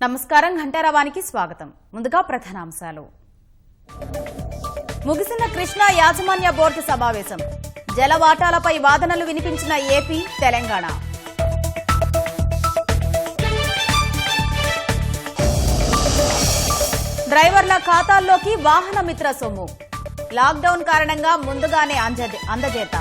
నమస్కారం ఘంటారావానికి స్వాగతం. ముందుగా ప్రధానాంశాలు. ముగిసిన కృష్ణా యాజమాన్య బోర్డు సమావేశం. జలవాటాలపై వాదనలు వినిపించిన ఏపీ, తెలంగాణ. డ్రైవర్ల ఖాతాల్లోకి వాహన మిత్ర సొమ్ము. లాక్డౌన్ కారణంగా ముందుగానే అందజేత.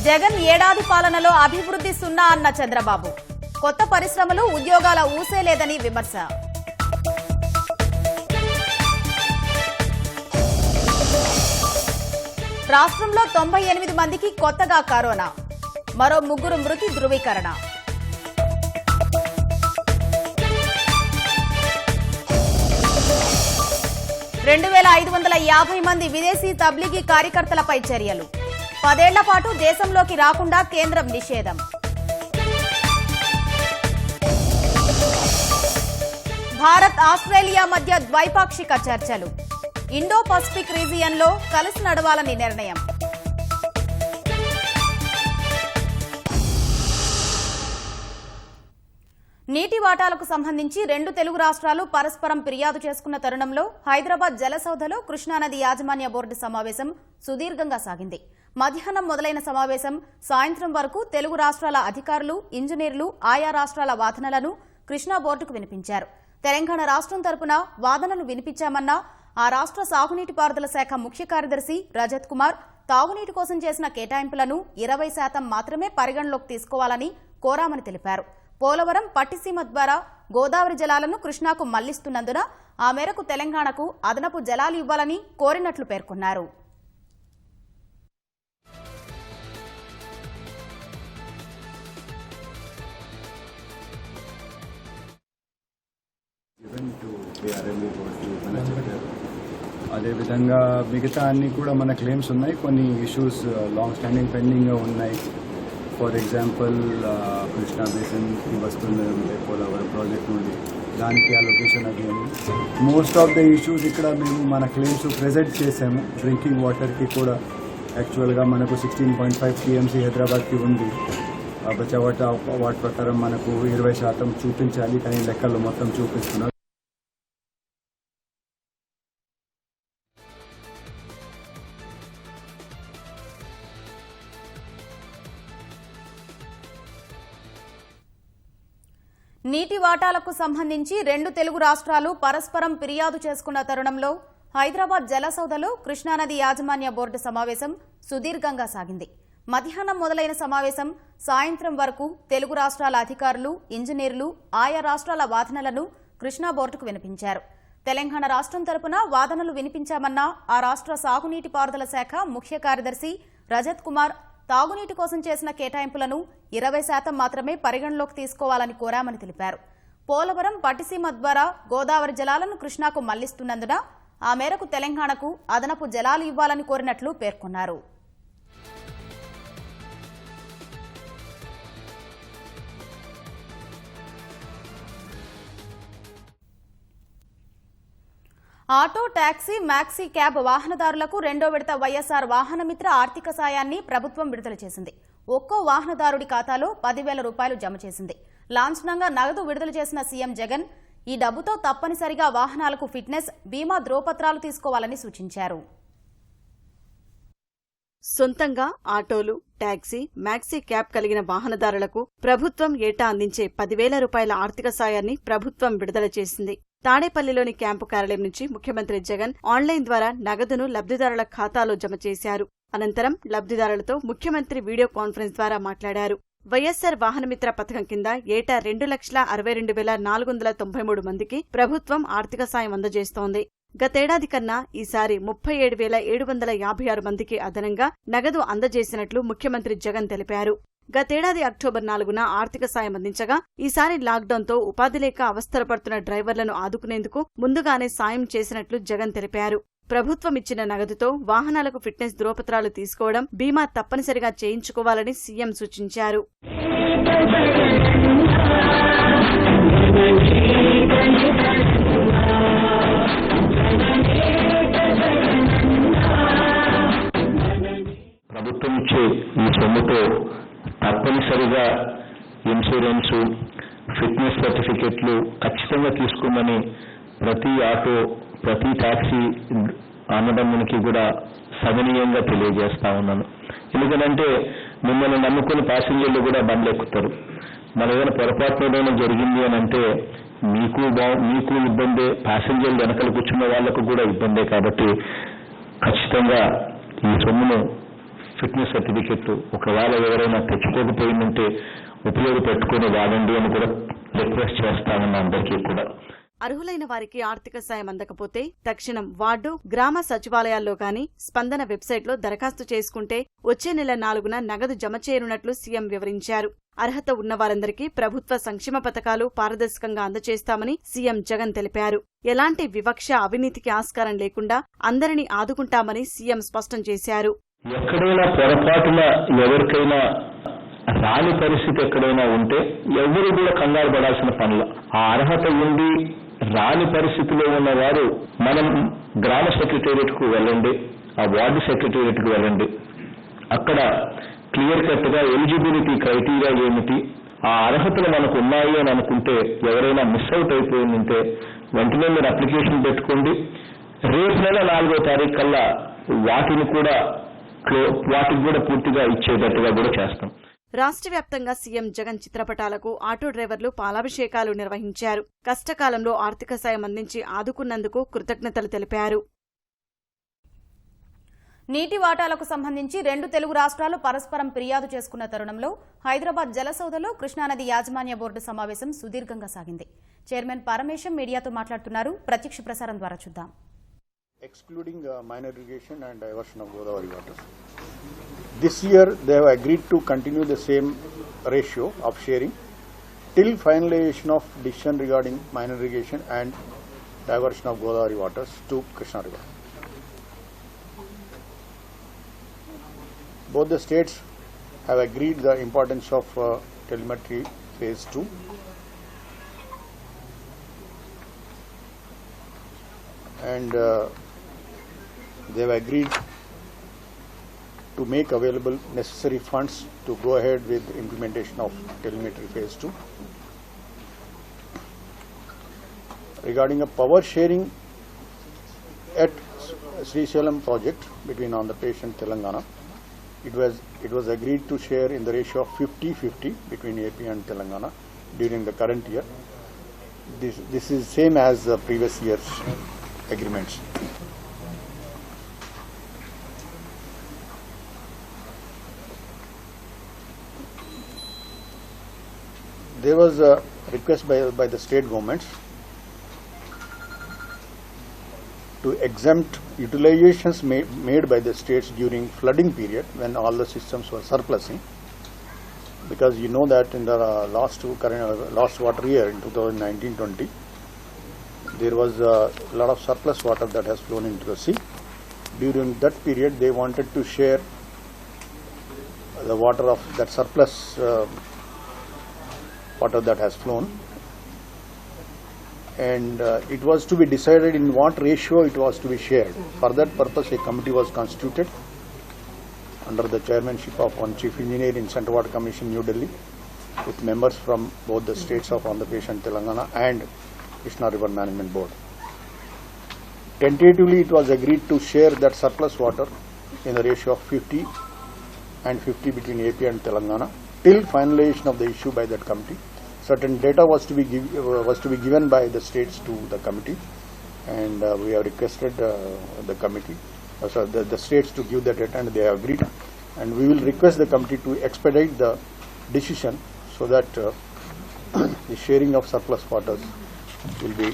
జగన్ ఏడాది పాలనలో అభివృద్ధి సున్నా అన్న చంద్రబాబు. కొత్త పరిశ్రమలు, ఉద్యోగాల ఊసే లేదని విమర్శ. రాష్ట్రంలో 98 మందికి కొత్తగా కరోనా. మరో 3 మృతి ధృవీకరణ. రెండు 2550 మంది విదేశీ తబ్లిగీ కార్యకర్తలపై చర్యలు. 10 ఏళ్ల పాటు దేశంలోకి రాకుండా కేంద్రం నిషేధం. భారత్, ఆస్ట్రేలియా మధ్య ద్వైపాక్షిక చర్చలు. ఇండో పసిఫిక్ రీజియన్లో కలిసి నడవాలని నిర్ణయం. నీటి వాటాలకు సంబంధించి 2 తెలుగు రాష్ట్రాలు పరస్పరం ఫిర్యాదు చేసుకున్న తరుణంలో హైదరాబాద్ జలసౌధలో కృష్ణానది యాజమాన్య బోర్డు సమావేశం సుదీర్ఘంగా సాగింది. మధ్యాహ్నం మొదలైన సమావేశం సాయంత్రం వరకు తెలుగు రాష్ట్రాల అధికారులు, ఇంజనీర్లు ఆయా రాష్ట్రాల వాదనలను కృష్ణా బోర్డుకు వినిపించారు. తెలంగాణ రాష్ట్రం తరపున వాదనలు వినిపించామన్న ఆ రాష్ట్ర సాగునీటి పారుదల శాఖ ముఖ్య కార్యదర్శి రజత్ కుమార్ తాగునీటి కోసం చేసిన కేటాయింపులను 20% మాత్రమే పరిగణలోకి తీసుకోవాలని కోరామని తెలిపారు. పోలవరం, పట్టిసీమ ద్వారా గోదావరి జలాలను కృష్ణాకు మళ్లిస్తున్నందున ఆ మేరకు తెలంగాణకు అదనపు జలాలు ఇవ్వాలని కోరినట్లు పేర్కొన్నారు. అదేవిధంగా మిగతా అన్ని కూడా మన క్లెయిమ్స్ ఉన్నాయి. కొన్ని ఇష్యూస్ లాంగ్ స్టాండింగ్ పెండింగ్గా ఉన్నాయి. ఫర్ ఎగ్జాంపుల్ కృష్ణా బేసిన్కి వస్తుంది పోలవరం ప్రాజెక్ట్ నుండి, దానికి అలొకేషన్ అది అని మోస్ట్ ఆఫ్ ద ఇష్యూస్ ఇక్కడ మేము మన క్లెయిమ్స్ ప్రెజెంట్ చేసాము. డ్రింకింగ్ వాటర్కి కూడా యాక్చువల్గా మనకు 16.5 TMC హైదరాబాద్కి ఉంది. బచావట వాటి ప్రకారం మనకు 20% చూపించాలి, కానీ లెక్కలు మొత్తం చూపిస్తున్నారు. నీటి వాటాలకు సంబంధించి 2 తెలుగు రాష్ట్రాలు పరస్పరం ఫిర్యాదు చేసుకున్న తరుణంలో హైదరాబాద్ జలసౌధలో కృష్ణానది యాజమాన్య బోర్డు సమావేశం సుదీర్ఘంగా సాగింది. మధ్యాహ్నం మొదలైన సమావేశం సాయంత్రం వరకు తెలుగు రాష్ట్రాల అధికారులు, ఇంజనీర్లు ఆయా రాష్ట్రాల వాదనలను కృష్ణా బోర్డుకు వినిపించారు. తెలంగాణ రాష్ట్రం తరపున వాదనలు వినిపించామన్న ఆ రాష్ట్ర సాగునీటి పారుదల శాఖ ముఖ్య కార్యదర్శి రజత్ కుమార్ తాగునీటి కోసం చేసిన కేటాయింపులను 20% మాత్రమే పరిగణలోకి తీసుకోవాలని కోరామని తెలిపారు. పోలవరం, పట్టిసీమ ద్వారా గోదావరి జలాలను కృష్ణాకు మళ్లిస్తున్నందున ఆ మేరకు తెలంగాణకు అదనపు జలాలు ఇవ్వాలని కోరినట్లు పేర్కొన్నారు. ఆటో, టాక్సీ, మ్యాక్సీ క్యాబ్ వాహనదారులకు 2వ విడత వైఎస్ఆర్ వాహనమిత్ర ఆర్థిక సాయాన్ని ప్రభుత్వం విడుదల చేసింది. ఒక్కో వాహనదారుడి ఖాతాలో 10,000 రూపాయలు జమ చేసింది. లాంఛనంగా నగదు విడుదల చేసిన సీఎం జగన్ ఈ డబ్బుతో తప్పనిసరిగా వాహనాలకు ఫిట్నెస్, బీమా ధ్రువపత్రాలు తీసుకోవాలని సూచించారు. సొంతంగా ఆటోలు, టాక్సీ, మ్యాక్సీ క్యాబ్ కలిగిన వాహనదారులకు ప్రభుత్వం ఏటా అందించే 10,000 రూపాయల ఆర్థిక సాయాన్ని ప్రభుత్వం విడుదల చేసింది. తాడేపల్లిలోని క్యాంపు కార్యాలయం నుంచి ముఖ్యమంత్రి జగన్ ఆన్లైన్ ద్వారా నగదును లబ్ధిదారుల ఖాతాలో జమ చేశారు. అనంతరం లబ్ధిదారులతో ముఖ్యమంత్రి వీడియో కాన్ఫరెన్స్ ద్వారా మాట్లాడారు. వైఎస్సార్ వాహనమిత్ర పథకం కింద ఏటా 2,62,493 మందికి ప్రభుత్వం ఆర్థిక సాయం అందజేస్తోంది. గతేడాది కన్నా ఈసారి 37,756 మందికి అదనంగా నగదు అందజేసినట్లు ముఖ్యమంత్రి జగన్ తెలిపారు. గతేడాది అక్టోబర్ 4న ఆర్థిక సాయం అందించగా ఈసారి లాక్డౌన్తో ఉపాధి లేక అవస్థలు డ్రైవర్లను ఆదుకునేందుకు ముందుగానే సాయం చేసినట్లు జగన్ తెలిపారు. ప్రభుత్వం ఇచ్చిన నగదుతో వాహనాలకు ఫిట్నెస్ ధ్రువపత్రాలు తీసుకోవడం, బీమా తప్పనిసరిగా చేయించుకోవాలని సీఎం సూచించారు. ప్రభుత్వం ఇచ్చే ఈ సొమ్ముతో తప్పనిసరిగా ఇన్సూరెన్సు, ఫిట్నెస్ సర్టిఫికెట్లు ఖచ్చితంగా తీసుకోమని ప్రతి ఆటో, ప్రతి టాక్సీ అన్నదమ్మునికి కూడా సవినీయంగా తెలియజేస్తా ఉన్నాను. ఎందుకంటే మిమ్మల్ని నమ్ముకుని ప్యాసింజర్లు కూడా బండ్లు ఎక్కుతారు. మన ఏదైనా పొరపాటు ఏదైనా జరిగింది అని అంటే మీకు ఇబ్బందే, ప్యాసింజర్లు వెనకలు కూర్చున్న వాళ్లకు కూడా ఇబ్బందే. కాబట్టి ఖచ్చితంగా ఈ సొమ్మును ఫిట్నెస్ సర్టిఫికెట్ ఒకవేళ ఎవరైనా తెచ్చుకోకపోయిందంటే ఉపయోగపెట్టుకుని వాడండి అని కూడా రిక్వెస్ట్ చేస్తా ఉన్నా అందరికీ కూడా. అర్హులైన వారికి ఆర్థిక సాయం అందకపోతే తక్షణం వార్డు, గ్రామ సచివాలయాల్లో గాని స్పందన వెబ్సైట్లో దరఖాస్తు చేసుకుంటే వచ్చే నెల 4న నగదు జమ చేయనున్నట్లు సీఎం వివరించారు. అర్హత ఉన్నవారందరికీ ప్రభుత్వ సంక్షేమ పథకాలు పారదర్శకంగా అందజేస్తామని సీఎం జగన్ తెలిపారు. ఎలాంటి వివక్ష, అవినీతికి ఆస్కారం లేకుండా అందరినీ ఆదుకుంటామని సీఎం స్పష్టం చేశారు. ఎక్కడైనా పొరపాటున ఎవరికైనా రాని పరిస్థితి ఎక్కడైనా ఉంటే ఎవరు కూడా కంగారు పడాల్సిన పనుల. ఆ అర్హత ఉండి రాని పరిస్థితిలో ఉన్నవారు మనం గ్రామ సెక్రటేరియట్కు వెళ్ళండి, ఆ వార్డు సెక్రటేరియట్కు వెళ్ళండి. అక్కడ క్లియర్ కట్ గా ఎలిజిబిలిటీ క్రైటీరియా ఏమిటి, ఆ అర్హతలు మనకు ఉన్నాయి అని అనుకుంటే ఎవరైనా మిస్ అవుట్ అయిపోయిందంటే వెంటనే మీరు అప్లికేషన్ పెట్టుకోండి. రేపు నెల 4వ తారీఖు కల్లా వాటికి కూడా పూర్తిగా ఇచ్చేటట్టుగా కూడా చేస్తాం. రాష్ట్ర వ్యాప్తంగా సీఎం జగన్ చిత్రపటాలకు ఆటో డ్రైవర్లు పాలాభిషేకాలు నిర్వహించారు. కష్టకాలంలో ఆర్థిక సాయం అందించి ఆదుకున్నందుకు కృతజ్ఞతలు తెలిపారు. నీటి వాటాలకు సంబంధించి 2 తెలుగు రాష్ట్రాలు పరస్పరం ఫిర్యాదు చేసుకున్న తరుణంలో హైదరాబాద్ జలసౌధలో కృష్ణానది యాజమాన్య బోర్డు సమావేశం సుదీర్ఘంగా సాగింది. చైర్మన్ పరమేశం మీడియాతో మాట్లాడుతున్నారు. ప్రత్యక్ష ప్రసారం ద్వారా చూద్దాం. Excluding minor irrigation and diversion of Godavari waters. This year they have agreed to continue the same ratio of sharing till finalization of decision regarding minor irrigation and diversion of Godavari waters to Krishna River. Both the states have agreed the importance of telemetry phase 2. And they have agreed to make available necessary funds to go ahead with implementation of telemetry phase 2. Regarding a power sharing at Srisailam project between Andhra Pradesh and Telangana, it was agreed to share in the ratio of 50-50 between AP and Telangana during the current year. This is same as the previous year's agreements. There was a request by the state governments to exempt utilizations made by the states during flooding period when all the systems were surplusing, because you know that in the last water year in 2019-20 there was a lot of surplus water that has flown into the sea. During that period they wanted to share the water of that surplus water that has flown, and it was to be decided in what ratio it was to be shared. For that purpose a committee was constituted under the chairmanship of one chief engineer in Central Water Commission, New Delhi, with members from both the states of Andhra Pradesh and Telangana and Krishna River Management Board. Tentatively it was agreed to share that surplus water in the ratio of 50 and 50 between AP and Telangana till finalization of the issue by that committee. Certain data was to be given by the states to the committee, and we have requested the committee, the states to give the data, and they have agreed. And we will request the committee to expedite the decision so that the sharing of surplus waters will be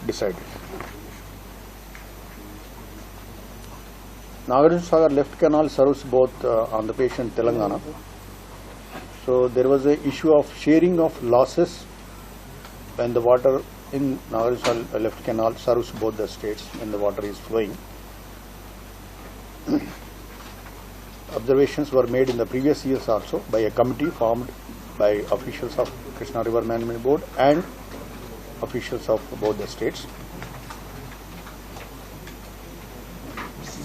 decided. Nagarjuna Sagar left canal serves both Andhra Pradesh and Telangana. So there was an issue of sharing of losses when the water in Nagarjuna left canal serves both the states when the water is flowing. Observations were made in the previous years also by a committee formed by officials of Krishna River Management Board and officials of both the states.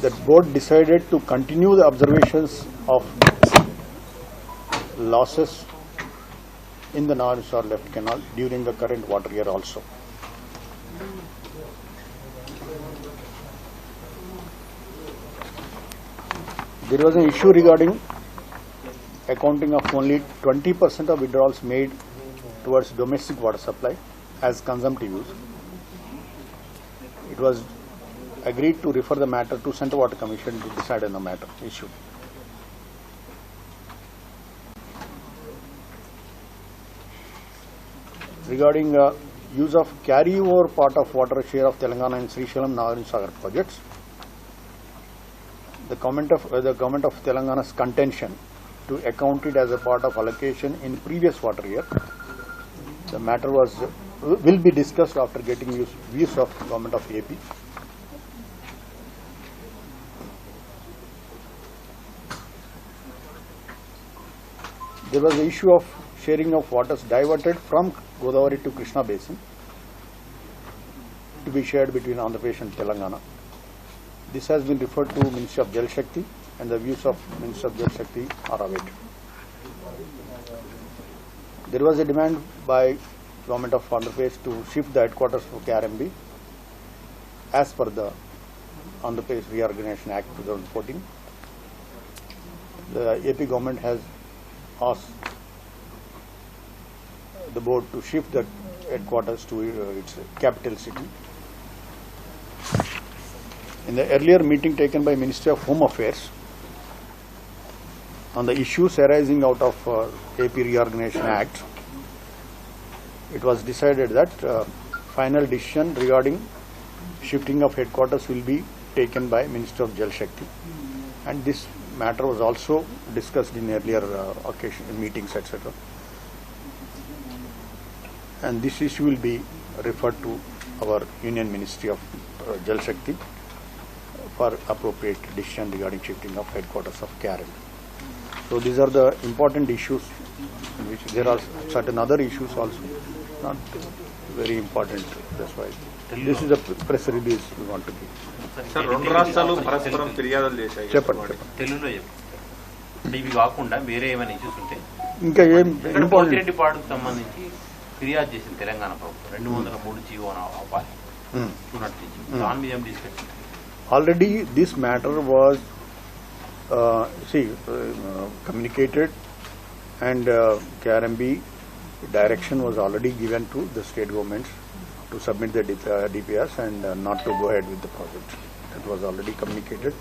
That board decided to continue the observations of losses in the Nagarjuna left canal during the current water year also. There was an issue regarding accounting of only 20% of withdrawals made towards domestic water supply as consumptive use. It was agreed to refer the matter to Central Water Commission to decide on the matter issue. Regarding use of carryover part of water share of Telangana and Srisailam Nagarjuna Sagar projects, the government of Telangana's contention to account it as a part of allocation in previous water year. The matter will be discussed after getting views of government of AP. There was the issue of sharing of waters diverted from Godavari to Krishna basin to be shared between Andhra Pradesh and Telangana. This has been referred to Ministry of Jal Shakti, and the views of Ministry of Jal Shakti are awaited. There was a demand by Government of Andhra Pradesh to shift the headquarters for KRMB as per the Andhra Pradesh Reorganization Act 2014. The AP government has asked the board to shift the headquarters to its capital city. In the earlier meeting taken by Ministry of Home Affairs on the issues arising out of AP Reorganization Act, it was decided that final decision regarding shifting of headquarters will be taken by Minister of Jal Shakti, and this matter was also discussed in earlier meetings, etc. And this issue will be referred to our Union Ministry of Jal Shakti for appropriate decision regarding shifting of headquarters of KRM. So these are the important issues, in which there are certain other issues also, not very important. That's why this is a press release we want to give. Sir రెండు రాష్ట్రాలు పరస్పరం ఫిర్యాదులు చేశాయి. చెప్పండి. తెలుగులో అంటే ఇవి కాకుండా వేరే ఏమైనా ఇష్యూస్ ఉంటే ఇంకా ఏం పోతిరెడ్డి పాడుకు సంబంధించి ఫిర్యాదు చేసింది తెలంగాణ ప్రభుత్వం 203 జీవో దాని మీద ఏం discussion? Already this matter was communicated, and KRMB direction was already given to the state governments to submit the DPRs and not to go ahead with the project. That was already communicated.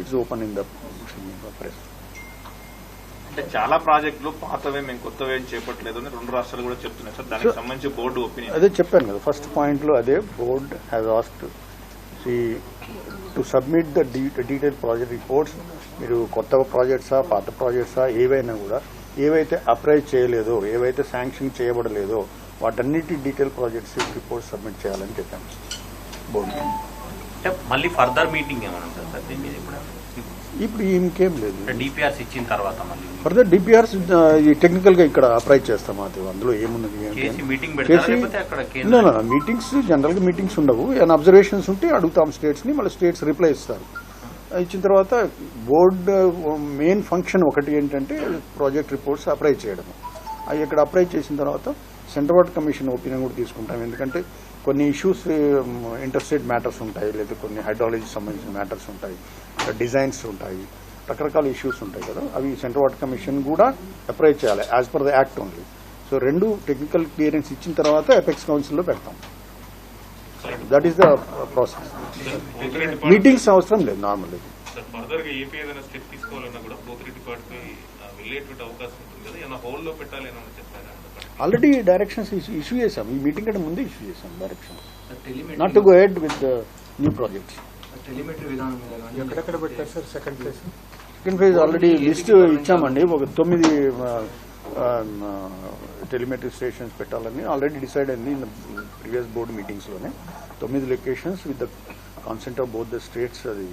It's open in the press. అంటే చాలా ప్రాజెక్టులు పాతవే మేము కొత్తవే చేపట్టలేదు అని రెండు రాష్ట్రాలు కూడా చెప్తున్నాయి సార్. దానికి సంబంధించి బోర్డు ఒపీనియన్ అదే చెప్పాను కదా, ఫస్ట్ పాయింట్ లో అదే board has asked to submit the detail project reports. మీరు కొత్త ప్రాజెక్ట్సా పాత ప్రాజెక్ట్సా ఏవైనా కూడా ఏవైతే అప్రైజ్ చేయలేదో, ఏవైతే శాంక్షన్ చేయబడలేదో వాటన్నిటి డీటెయిల్ ప్రాజెక్ట్స్ రిపోర్ట్స్ సబ్మిట్ చేయాలని చెప్పాము బోర్డు. అంటే మళ్ళీ ఫర్దర్ మీటింగ్ ఏమైనా ఉంటుంది సార్ దీని మీద? ఇప్పుడు ఇంకేం లేదు. డిపిఆర్స్ ఇచ్చిన తర్వాత మళ్ళీ ఫర్దర్ డిపిఆర్స్ టెక్నికల్ గా ఇక్కడ అప్లై చేస్తాం. అది అందులో ఏమున్నది మీటింగ్స్ జనరల్ గా మీటింగ్స్ ఉండవు. ఏమైనా అబ్జర్వేషన్స్ ఉంటే అడుగుతాం స్టేట్స్ ని, మళ్ళీ స్టేట్స్ రిప్లై ఇస్తారు. ఇచ్చిన తర్వాత బోర్డు మెయిన్ ఫంక్షన్ ఒకటి ఏంటంటే ప్రాజెక్ట్ రిపోర్ట్స్ అప్లై చేయడం. అవి ఇక్కడ అప్లై చేసిన తర్వాత సెంట్రల్ వాటర్ కమిషన్ ఒపీనియన్ కూడా తీసుకుంటాం. ఎందుకంటే కొన్ని ఇష్యూస్ ఇంటర్స్టేట్ మ్యాటర్స్ ఉంటాయి, లేదా కొన్ని హైడ్రాలజీ సంబంధించిన మ్యాటర్స్ ఉంటాయి, డిజైన్స్ ఉంటాయి, రకరకాల ఇష్యూస్ ఉంటాయి కదా. అవి సెంట్రల్ వాటర్ కమిషన్ కూడా అప్లై చేయాలి as per the act only. So రెండు టెక్నికల్ క్లియరెన్స్ ఇచ్చిన తర్వాత ఎపెక్స్ కౌన్సిల్లో పెడతాం. That is the process. Meetings అవసరం లేదు నార్మల్. ఆల్రెడీ డైరెక్షన్స్ ఇష్యూ చేసాం. ఈ మీటింగ్ కంటే ముందే ఇష్యూ చేసాం directions not to go head with new projects. ఎక్కడెక్కడ పెట్టారు sir second phase? Already list ఇచ్చామండి. ఒక 9 టెలిమెట్రీ స్టేషన్స్ పెట్టాలని ఆల్రెడీ డిసైడ్ అయింది ఇన్ ప్రీవియస్ బోర్డు మీటింగ్స్ లోనే. 9 locations with the consent of both the states అది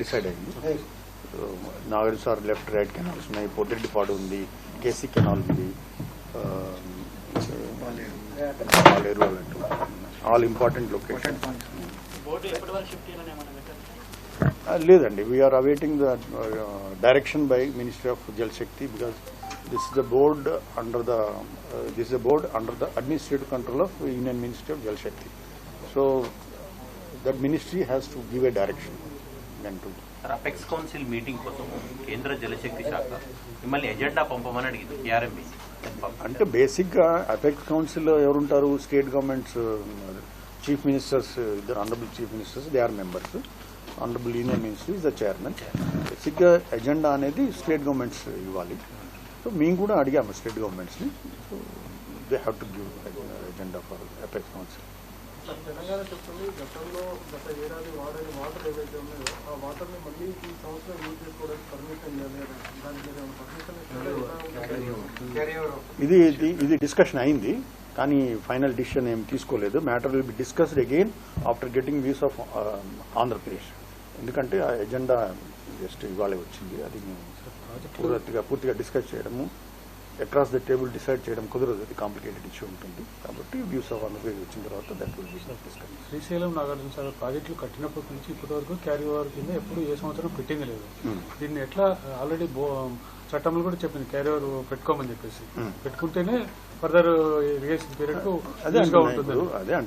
డిసైడ్ అయింది. నాగరిసార్ లెఫ్ట్ రైట్ కెనాల్స్ ఉన్నాయి, పోతిరెడ్డిపాడు ఉంది, కేసీ కెనాల్ ఉంది, ఆల్ ఇంపార్టెంట్ లొకేషన్. లేదండి, we are awaiting the direction by ministry of Jal Shakti, because this is the board under the administrative control of union ministry of Jal Shakti. So that ministry has to give a direction. Apex council meeting కోసం కేంద్ర జలశక్తి శాఖ మిమ్మల్ని agenda పంపమని అడిగింది KRMB. అంటే బేసిక్గా apex కౌన్సిల్లో ఎవరుంటారు? స్టేట్ గవర్నమెంట్స్ చీఫ్ మినిస్టర్స్, ఇద్దరు honourable chief ministers, they are members. Honourable union minister is the chairman. బేసిక్గా ఎజెండా అనేది స్టేట్ గవర్నమెంట్స్ ఇవ్వాలి. సో మేము కూడా అడిగాము స్టేట్ గవర్నమెంట్స్ని. So they have to give agenda for apex council. Telangana చెప్తుంది గత ఏడాది వాడని వాటర్ ఏవైతే ఉన్నాయో ఆ వాటర్ని మళ్ళీ ఈ సంవత్సరం యూజ్ చేసుకోవడానికి పర్మిషన్ ఇవ్వాలి. ఇది డిస్కషన్ అయింది, కానీ ఫైనల్ డిసిషన్ ఏం తీసుకోలేదు. Matter will be discussed again after getting views of Andhra Pradesh. ఎందుకంటే ఆ ఎజెండా జస్ట్ ఇవాళే వచ్చింది. అది పూర్తిగా డిస్కస్ చేయడము, అక్రాస్ ద టేబుల్ డిసైడ్ చేయడం కుదరదు. అది కాంప్లికేటెడ్ ఇష్యూ ఉంటుంది. కాబట్టి వ్యూస్ ఆఫ్ ఆంధ్రప్రదేశ్ వచ్చిన తర్వాత that will be discuss. Srisailam Nagarjuna Sagar ప్రాజెక్టులు కట్టినప్పటి నుంచి ఇప్పటి వరకు క్యారీ ఓవర్ కింద ఎప్పుడు ఏ సంవత్సరం పెట్టింది లేదు. దీన్ని ఎట్లా ఆల్రెడీ చట్టంలో కూడా చెప్పింది క్యారీ ఓవర్ పెట్టుకోమని చెప్పేసి, పెట్టుకుంటేనే ఫర్దర్ ఇరిగేషన్ పీరియడ్ కు ఉంటుంది.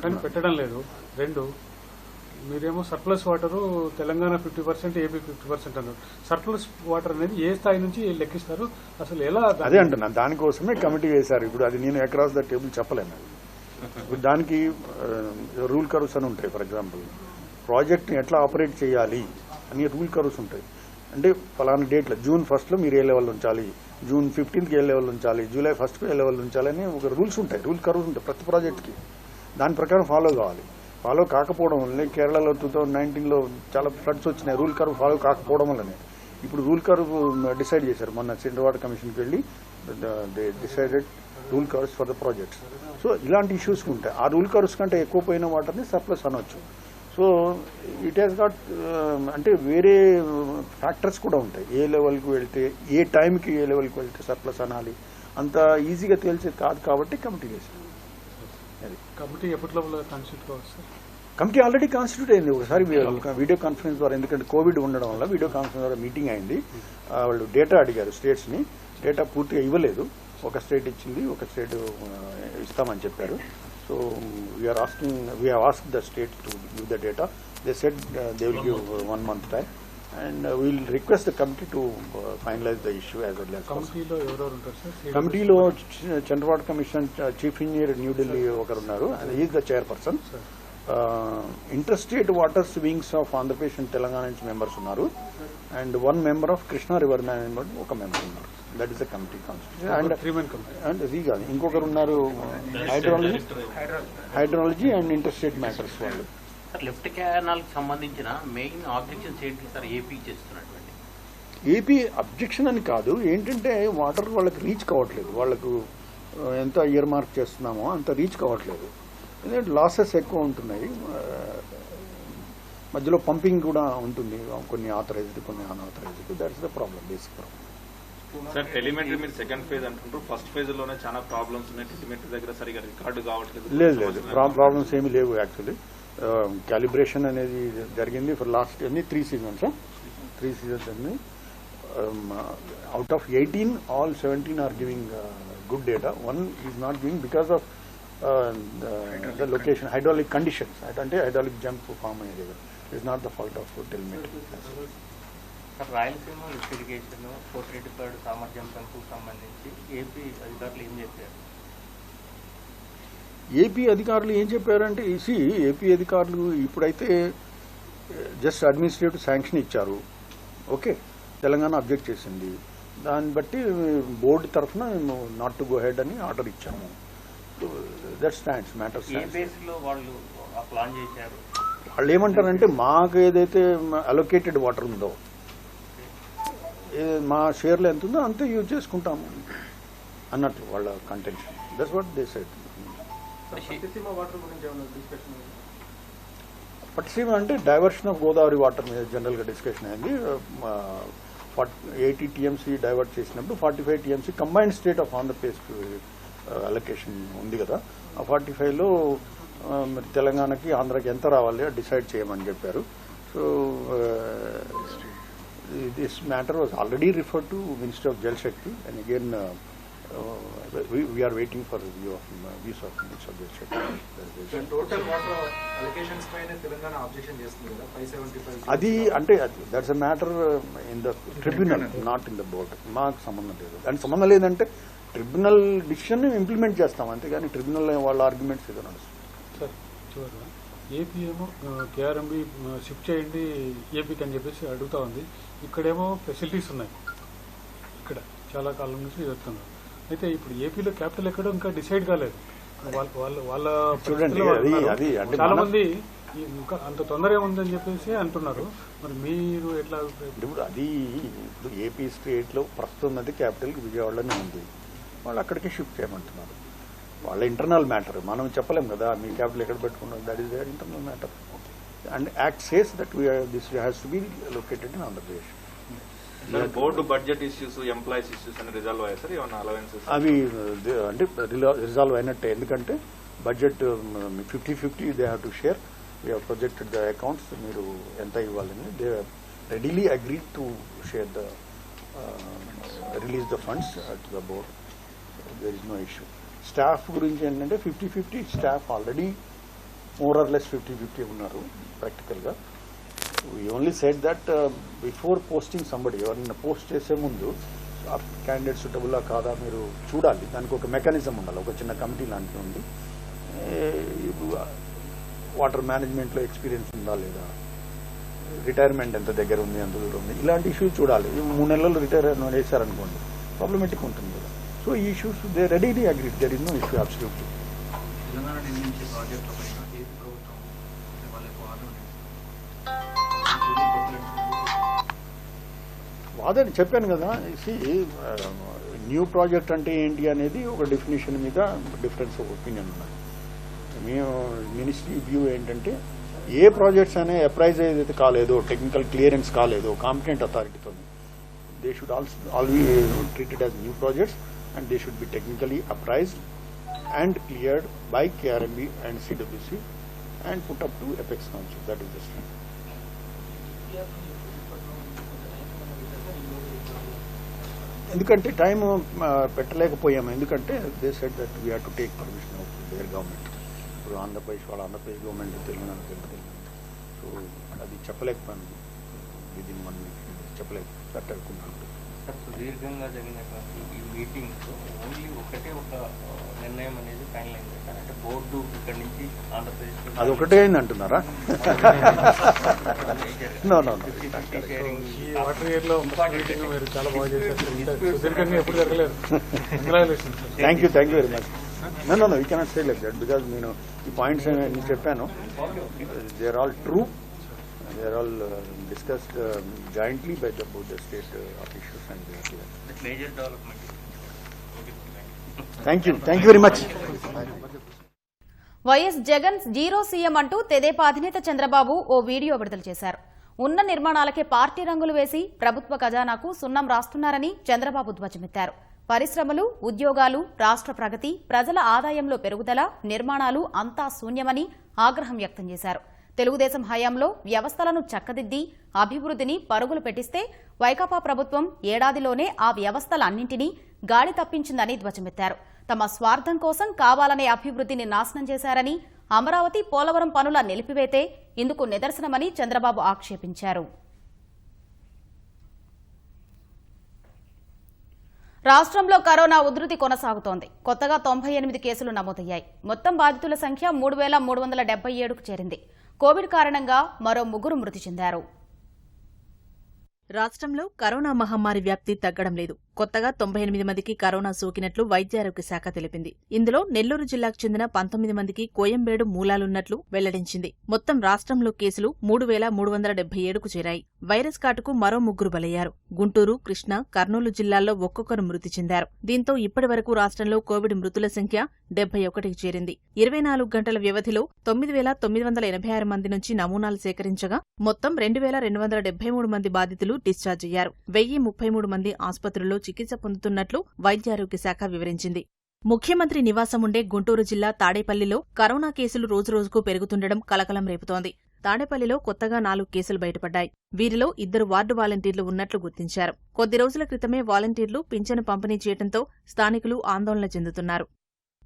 కానీ పెట్టడం లేదు. రెండు, మీరేమో సర్ప్లస్ వాటర్ తెలంగాణ 50%, ఏపీ 50% అన్నారు. సర్ప్లస్ వాటర్ అనేది ఏ స్థాయి నుంచి లెక్కిస్తారు, అసలు ఎలా? అదే అంటున్నా, దానికోసమే కమిటీ వేశారు. ఇప్పుడు అది నేను అక్రాస్ ద టేబుల్ చెప్పలేను. ఇప్పుడు దానికి రూల్ కర్వ్స్ అని ఉంటాయి. ఫర్ ఎగ్జాంపుల్ ప్రాజెక్ట్ని ఎట్లా ఆపరేట్ చేయాలి అని రూల్ కర్వ్స్ ఉంటాయి. అంటే ఫలానా డేట్లో June 1st మీరు ఏ లెవెల్ ఉంచాలి, June 15th ఏ లెవెల్ ఉంచాలి, July 1st ఏ లెవెల్ ఉంచాలి అని ఒక రూల్స్ ఉంటాయి, రూల్ కర్వ్స్ ఉంటాయి ప్రతి ప్రాజెక్ట్కి. దాని ప్రకారం ఫాలో కావాలి. ఫాలో కాకపోవడం వల్లనే కేరళలో 2019లో చాలా ఫ్లడ్స్ వచ్చినాయి, రూల్ కర్వ్ ఫాలో కాకపోవడం వల్లనే. ఇప్పుడు రూల్ కర్వ్ డిసైడ్ చేశారు. మొన్న సెంట్రల్ వాటర్ కమిషన్కి వెళ్ళి they decided rule curves for the projects. So ఇలాంటి ఇష్యూస్ ఉంటాయి. ఆ రూల్ కర్వ్స్ కంటే ఎక్కువ పోయిన వాటర్ని సర్ప్లస్ అనవచ్చు. సో ఇట్ హ్యాస్ గాట్ అంటే వేరే ఫ్యాక్టర్స్ కూడా ఉంటాయి. ఏ లెవెల్కి వెళ్తే, ఏ టైంకి ఏ లెవెల్కి వెళ్తే సర్ప్లస్ అనాలి, అంత ఈజీగా తేల్చేది కాదు. కాబట్టి కమిటీ వేశారు. కమిటీ ఎప్పట్లో కాన్స్టిట్యూట్ కావచ్చు సార్? కమిటీ ఆల్రెడీ కాన్స్టిట్యూట్ అయింది. ఒకసారి వీడియో కాన్ఫరెన్స్ ద్వారా, ఎందుకంటే కోవిడ్ ఉండడం వల్ల వీడియో కాన్ఫరెన్స్ ద్వారా మీటింగ్ అయింది. వాళ్ళు డేటా అడిగారు స్టేట్స్ని. డేటా పూర్తిగా ఇవ్వలేదు. ఒక స్టేట్ ఇచ్చింది, ఒక స్టేట్ ఇస్తామని చెప్పారు. So we are asked the state to give the data. They said they will give 1 month time and we'll request the committee to finalise the issue as well as possible. కమిటీలో central water commission chief engineer New Delhi ఒకరు ఉన్నారు, is the chairperson. Inter state waters wings of Andhra Pradesh and Telangana నుంచి members ఉన్నారు. And 1 member of Krishna river management ఒక member ఉన్నారు. That is the committee constitution. And ఇది కాదు, ఇంకొకరు ఉన్నారు hydrology and inter state matters వాళ్ళు. సార్, లెఫ్ట్ కెనాల్ కి సంబంధించిన మెయిన్ ఆబ్జెక్షన్స్ ఏంటి సార్ ఏపీ చేస్తున్నటువంటి? ఏపీ అబ్జెక్షన్ అని కాదు, ఏంటంటే వాటర్ వాళ్ళకి రీచ్ కావట్లేదు. వాళ్ళకు ఎంత ఇయర్ మార్క్ చేస్తున్నామో అంత రీచ్ కావట్లేదు. ఎందుకంటే లాసెస్ ఎక్కువ ఉంటున్నాయి. మధ్యలో పంపింగ్ కూడా ఉంటుంది, కొన్ని ఆథరైజ్డ్, కొన్ని unauthorized. That's the problem, basic problem. Sir, telemetry మీరు సెకండ్ ఫేజ్ అంటుంటారు. ఫస్ట్ ఫేజ్ లోనే చాలా ప్రాబ్లమ్స్ ఉన్నాయి. టెలిమెట్రీ దగ్గర సరిగా రికార్డు కావట్లేదు. లేదు, ప్రాబ్లమ్స్ ఏమీ లేవు. యాక్చువల్లీ క్యాలిబ్రేషన్ అనేది జరిగింది ఫర్ లాస్ట్ 3 seasons. 3 seasons అన్ని. Out of 18, all 17 are giving good data. One is not giving because of the location, hydraulic conditions. అంటే hydraulic jump form అనేది. It is not the fault of telemetry. Rayalaseema lift irrigation పోర్ట్రేటిపాడు సామర్థ్యం పెంపుకు సంబంధించి AP అధికారులు ఏం చెప్పారు? ఏపీ అధికారులు ఏం చెప్పారంటే, ఏపీ అధికారులు ఇప్పుడైతే జస్ట్ అడ్మినిస్ట్రేటివ్ శాంక్షన్ ఇచ్చారు. ఓకే, తెలంగాణ అబ్జెక్ట్ చేసింది. దాన్ని బట్టి బోర్డు తరఫున మేము నాట్ టు గో హెడ్ అని ఆర్డర్ ఇచ్చాము. That stands matter. వాళ్ళు ఏమంటారంటే, మాకు ఏదైతే అలొకేటెడ్ వాటర్ ఉందో, మా షేర్లో ఎంత ఉందో అంతే యూజ్ చేసుకుంటాము అన్నట్లు వాళ్ళ contention. That's what they said. Pattiseema అంటే డైవర్షన్ ఆఫ్ గోదావరి వాటర్ మీద జనరల్గా డిస్కషన్ అయింది. 80 TMC డైవర్ట్ చేసినప్పుడు 45 TMC combined state of Andhra Pradesh allocation ఉంది కదా. ఆ 45లో తెలంగాణకి ఆంధ్రాకి ఎంత రావాలి డిసైడ్ చేయమని చెప్పారు. So So this matter was already referred to Minister of Jal Shakti, and again we are waiting for review of views of Minister of Jal Shakti. Total water allocations పైన తెలంగాణ అబ్జెక్షన్ చేస్తుంది కదా 575. అది అంటే that's a matter in the tribunal, not in the board. మాకు సంబంధం లేదు. దానికి సంబంధం లేదంటే ట్రిబ్యునల్ డిసిషన్ ఇంప్లిమెంట్ చేస్తాం, అంతేగాని ట్రిబ్యునల్ వాళ్ళ ఆర్గ్యుమెంట్స్ ఏదో నడుస్తుంది. సార్ చివరిగా ఏపీ ఏమో కేఆర్ఎంబి షిఫ్ట్ చేయండి ఏపీకి అని చెప్పేసి అడుగుతా ఉంది. ఇక్కడేమో ఫెసిలిటీస్ ఉన్నాయి, ఇక్కడ చాలా కాలం నుంచి చెప్తున్నారు. అయితే ఇప్పుడు ఏపీలో క్యాపిటల్ ఎక్కడో ఇంకా డిసైడ్ కాలేదు. వాళ్ళ చూడండి, అది అంటే చాలా మంది ఇంకా అంత తొందరగా ఉందని చెప్పేసి అంటున్నారు. మరి మీరు ఎట్లా? ఇప్పుడు అది ఇప్పుడు ఏపీ స్టేట్ లో ప్రస్తుతం ఉన్నది క్యాపిటల్ విజయవాడలోనే ఉంది. వాళ్ళు అక్కడికే షిఫ్ట్ చేయమంటున్నారు. వాళ్ళ ఇంటర్నల్ మ్యాటర్, మనం చెప్పలేం కదా మీ క్యాపిటల్ ఎక్కడ పెట్టుకున్నాం. That is their internal matter. And act says that this has to be located in Andhra Pradesh. Board budget issues, employees issues అని రిజాల్వ్ అయ్యాయి సార్? ఏమన్నా అలవెన్సెస్ అవి అంటే రిజాల్వ్ అయినట్టే, ఎందుకంటే budget 50-50 they have to share. We have projected the accounts, మీరు ఎంత ఇవ్వాలని. They readily agree to share the release the funds to the board. There is no issue. Staff గురించి ఏంటంటే 50-50 staff already more or less 50-50 ఉన్నారు ప్రాక్టికల్గా. We only said that before posting somebody, ఎవరైనా post చేసే ముందు ఆ క్యాండిడేట్ సూటబుల్లా కాదా మీరు చూడాలి. దానికి ఒక మెకానిజం ఉండాలి, ఒక చిన్న కమిటీ లాంటిది ఉంది. వాటర్ మేనేజ్మెంట్లో ఎక్స్పీరియన్స్ ఉందా లేదా, రిటైర్మెంట్ ఎంత దగ్గర ఉంది, ఎంత దూరం ఉంది, ఇలాంటి ఇష్యూస్ చూడాలి. 3 నెలలు రిటైర్ చేశారనుకోండి ప్రాబ్లమేటిక్ ఉంటుంది కదా. సో ఈ issues they readily agree, there is no issue absolutely. Telangana నిర్మించే ప్రాజెక్టుల పైన ఏపీ ప్రభుత్వం వాళ్ళకు వాదని చెప్పాను కదా. న్యూ ప్రాజెక్ట్ అంటే ఏంటి అనేది ఒక డెఫినేషన్ మీద డిఫరెన్స్ ఆఫ్ ఒపీనియన్ ఉన్నది. మేము మినిస్ట్రీ వ్యూ ఏంటంటే ఏ ప్రాజెక్ట్స్ అనే అప్రైజ్ ఏదైతే కాలేదో, టెక్నికల్ క్లియరెన్స్ కాలేదో కాంపిటెంట్ అథారిటీతో, they should always treated as new projects and they should be technically appraised and cleared by KRMB and CWC and put up to Apex Council. That is the strength. ఎందుకంటే time పెట్టలేకపోయాము, ఎందుకంటే they said that we have to take permission of their government. ఇప్పుడు Andhra Pradesh government, Telangana so అది చెప్పలేకపోయాను. Within 1 week చెప్పలేకపోతున్నాను. సుదీర్ఘంగా జరిగినటువంటి ఈ meeting only ఒక నిర్ణయం అనేది ఫైనల్ అయింది సార్. అంటే బోర్డు ఇక్కడి నుంచి ఆంధ్రప్రదేశ్ అది ఒకటే అయింది అంటున్నారా? ఈ వాటర్ ఇయర్ లో మీటింగ్ మీరు చాలా బాగా చేశారు. సుదీర్ఘంగా ఎప్పుడు జరగలేదు. Thank you very much. No you cannot say like that, because నేను ఈ పాయింట్స్ నేను చెప్పాను. They are all true. They are all discussed jointly by both the state officials and the major development. Thank you very much. YS Jagan zero CM అంటూ తెదేపా అధినేత చంద్రబాబు ఓ video విడుదల చేశారు. ఉన్న నిర్మాణాలకే party రంగులు వేసి ప్రభుత్వ ఖజానాకు సున్నం రాస్తున్నారని చంద్రబాబు ధ్వజమెత్తారు. పరిశ్రమలు, ఉద్యోగాలు, రాష్ట్ర ప్రగతి, ప్రజల ఆదాయంలో పెరుగుదల, నిర్మాణాలు అంతా శూన్యమని ఆగ్రహం వ్యక్తం చేశారు. తెలుగుదేశం హయాంలో వ్యవస్థలను చక్కదిద్ది అభివృద్ధిని పరుగులు పెట్టిస్తే వైకాపా ప్రభుత్వం ఏడాదిలోనే ఆ వ్యవస్థలన్నింటినీ గాడి తప్పించిందని ధ్వజమెత్తారు. తమ స్వార్థం కోసం కావాలనే అభివృద్ధిని నాశనం చేశారని, అమరావతి, పోలవరం పనుల నిలిపివేతే ఇందుకు నిదర్శనమని చంద్రబాబు ఆక్షేపించారు. రాష్ట్రంలో కరోనా ఉధృతి కొనసాగుతోంది. కొత్తగా 98 కేసులు నమోదయ్యాయి. మొత్తం బాధితుల సంఖ్య 3,377కు చేరింది. కోవిడ్ కారణంగా మరో 3 మృతి చెందారు. రాష్ట్రంలో కరోనా మహమ్మారి వ్యాప్తి తగ్గడం లేదు. కొత్తగా 98 మందికి కరోనా సోకినట్లు వైద్యారోగ్య శాఖ తెలిపింది. ఇందులో నెల్లూరు జిల్లాకు చెందిన 19 మందికి కోయంబేడు మూలాలున్నట్లు వెల్లడించింది. మొత్తం రాష్ట్రంలో కేసులు 3,377కు చేరాయి. వైరస్ కాటుకు మరో 3 బలయ్యారు. గుంటూరు, కృష్ణా, కర్నూలు జిల్లాల్లో ఒక్కొక్కరు మృతి చెందారు. దీంతో ఇప్పటి వరకు రాష్ట్రంలో కోవిడ్ మృతుల సంఖ్య 71కి చేరింది. 24 గంటల వ్యవధిలో 9,986 మంది నుంచి నమూనాలు సేకరించగా మొత్తం 2,273 మంది బాధితులు డిశ్చార్జ్ అయ్యారు. 1,033 మంది ఆసుపత్రుల్లో చికిత్స పొందుతున్నట్లు వైద్యారోగ్య శాఖ వివరించింది. ముఖ్యమంత్రి నివాసం ఉండే గుంటూరు జిల్లా తాడేపల్లిలో కరోనా కేసులు రోజురోజుకు పెరుగుతుండడం కలకలం రేపుతోంది. తాడేపల్లిలో కొత్తగా 4 కేసులు బయటపడ్డాయి. వీరిలో 2 వార్డు వాలంటీర్లు ఉన్నట్లు గుర్తించారు. కొద్ది రోజుల క్రితమే వాలంటీర్లు పింఛను పంపిణీ చేయడంతో స్థానికులు ఆందోళన చెందుతున్నారు.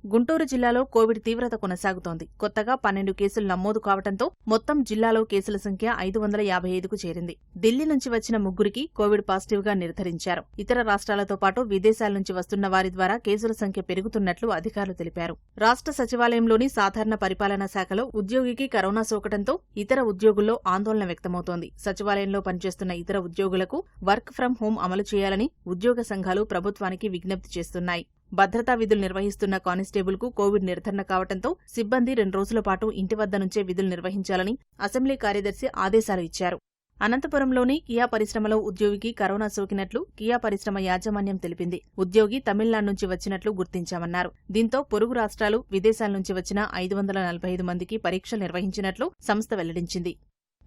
గుంటూరు జిల్లాలో కోవిడ్ తీవ్రత కొనసాగుతోంది. కొత్తగా 12 కేసులు నమోదు కావడంతో మొత్తం జిల్లాలో కేసుల సంఖ్య 555కు చేరింది. ఢిల్లీ నుంచి వచ్చిన 3కి కోవిడ్ పాజిటివ్గా నిర్ధారించారు. ఇతర రాష్ట్రాలతో పాటు విదేశాల నుంచి వస్తున్న వారి ద్వారా కేసుల సంఖ్య పెరుగుతున్నట్లు అధికారులు తెలిపారు. రాష్ట్ర సచివాలయంలోని సాధారణ పరిపాలనా శాఖలో ఉద్యోగికి కరోనా సోకడంతో ఇతర ఉద్యోగుల్లో ఆందోళన వ్యక్తమవుతోంది. సచివాలయంలో పనిచేస్తున్న ఇతర ఉద్యోగులకు వర్క్ ఫ్రం హోం అమలు చేయాలని ఉద్యోగ సంఘాలు ప్రభుత్వానికి విజ్ఞప్తి చేస్తున్నాయి. భద్రతా విధులు నిర్వహిస్తున్న కానిస్టేబుల్కు కోవిడ్ నిర్ధారణ కావడంతో సిబ్బంది 2 రోజుల పాటు ఇంటి వద్ద నుంచే విధులు నిర్వహించాలని అసెంబ్లీ కార్యదర్శి ఆదేశాలు ఇచ్చారు. అనంతపురంలోని కియా పరిశ్రమలో ఉద్యోగికి కరోనా సోకినట్లు కియా పరిశ్రమ యాజమాన్యం తెలిపింది. ఉద్యోగి తమిళనాడు నుంచి వచ్చినట్లు గుర్తించామన్నారు. దీంతో పొరుగు రాష్ట్రాలు, విదేశాల నుంచి వచ్చిన 545 మందికి పరీక్షలు నిర్వహించినట్లు సంస్థ వెల్లడించింది.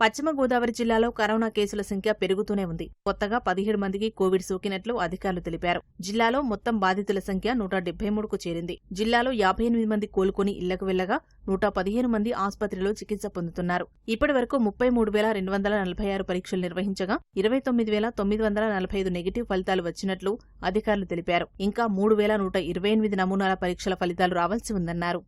పశ్చిమ గోదావరి జిల్లాలో కరోనా కేసుల సంఖ్య పెరుగుతూనే ఉంది. కొత్తగా 17 మందికి కోవిడ్ సోకినట్లు అధికారులు తెలిపారు. జిల్లాలో మొత్తం బాధితుల సంఖ్య 173కు చేరింది. జిల్లాలో 58 మంది కోలుకుని ఇళ్లకు వెళ్లగా 115 మంది ఆసుపత్రిలో చికిత్స పొందుతున్నారు. ఇప్పటి వరకు 33,246 పరీక్షలు నిర్వహించగా 29,945 నెగిటివ్ ఫలితాలు వచ్చినట్లు అధికారులు తెలిపారు. ఇంకా 3,128 నమూనాల పరీక్షల ఫలితాలు రావాల్సి ఉందన్నారు.